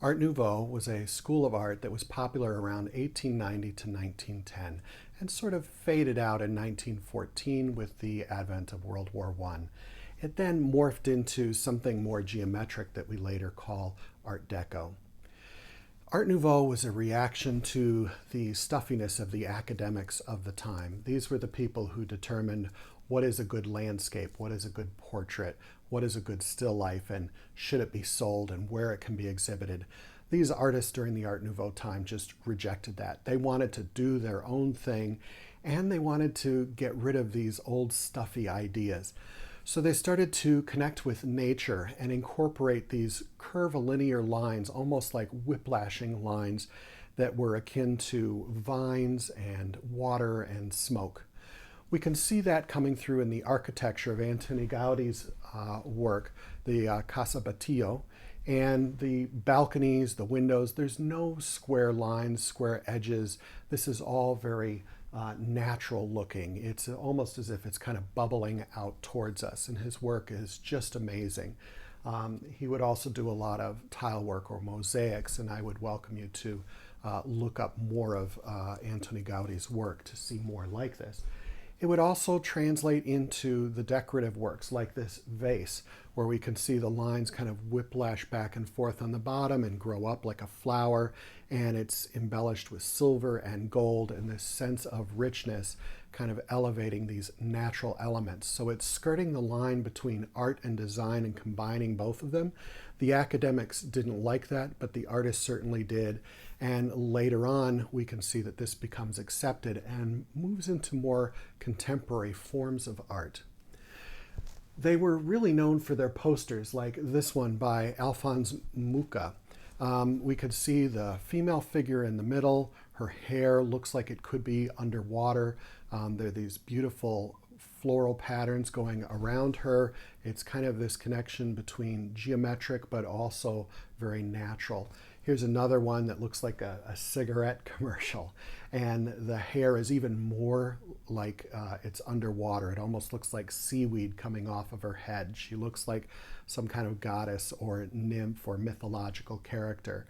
Art Nouveau was a school of art that was popular around 1890 to 1910 and sort of faded out in 1914 with the advent of World War I. It then morphed into something more geometric that we later call Art Deco. Art Nouveau was a reaction to the stuffiness of the academics of the time. These were the people who determined what is a good landscape, what is a good portrait, what is a good still life, and should it be sold and where it can be exhibited. These artists during the Art Nouveau time just rejected that. They wanted to do their own thing, and they wanted to get rid of these old stuffy ideas. So they started to connect with nature and incorporate these curvilinear lines, almost like whiplashing lines that were akin to vines and water and smoke. We can see that coming through in the architecture of Antoni Gaudi's work, the Casa Batlló, and the balconies, the windows. There's no square lines, square edges. This is all very natural looking. It's almost as if it's kind of bubbling out towards us, and his work is just amazing. He would also do a lot of tile work or mosaics, and I would welcome you to look up more of Antoni Gaudi's work to see more like this. It would also translate into the decorative works like this vase, where we can see the lines kind of whiplash back and forth on the bottom and grow up like a flower, and it's embellished with silver and gold and this sense of richness kind of elevating these natural elements. So it's skirting the line between art and design and combining both of them. The academics didn't like that, but the artists certainly did. And later on, we can see that this becomes accepted and moves into more contemporary forms of art. They were really known for their posters, like this one by Alphonse Mucha. We could see the female figure in the middle. Her hair looks like it could be underwater. There are these beautiful floral patterns going around her. It's kind of this connection between geometric but also very natural. Here's another one that looks like a cigarette commercial, and the hair is even more like it's underwater. It almost looks like seaweed coming off of her head. She looks like some kind of goddess or nymph or mythological character.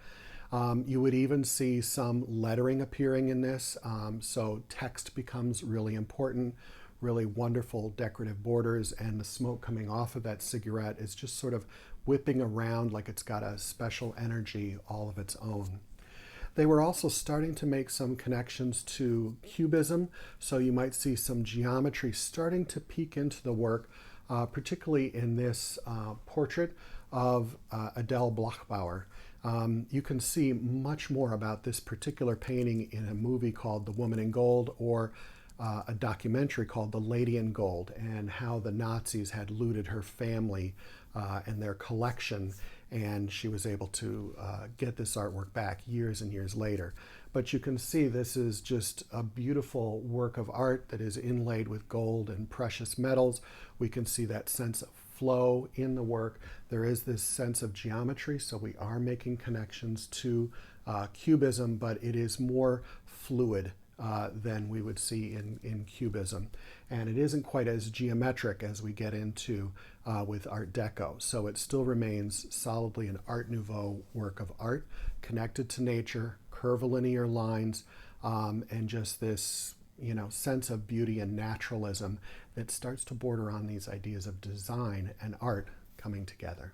You would even see some lettering appearing in this, so text becomes really important. Really wonderful decorative borders, and the smoke coming off of that cigarette is just sort of whipping around like it's got a special energy all of its own. They were also starting to make some connections to Cubism, so you might see some geometry starting to peek into the work, particularly in this portrait of Adele Bloch-Bauer. You can see much more about this particular painting in a movie called The Woman in Gold, or a documentary called The Lady in Gold, and how the Nazis had looted her family and their collection, and she was able to get this artwork back years and years later. But you can see this is just a beautiful work of art that is inlaid with gold and precious metals. We can see that sense of flow in the work. There is this sense of geometry, so we are making connections to Cubism, but it is more fluid than we would see in Cubism. And it isn't quite as geometric as we get into with Art Deco. So it still remains solidly an Art Nouveau work of art, connected to nature, curvilinear lines, and just this sense of beauty and naturalism that starts to border on these ideas of design and art coming together.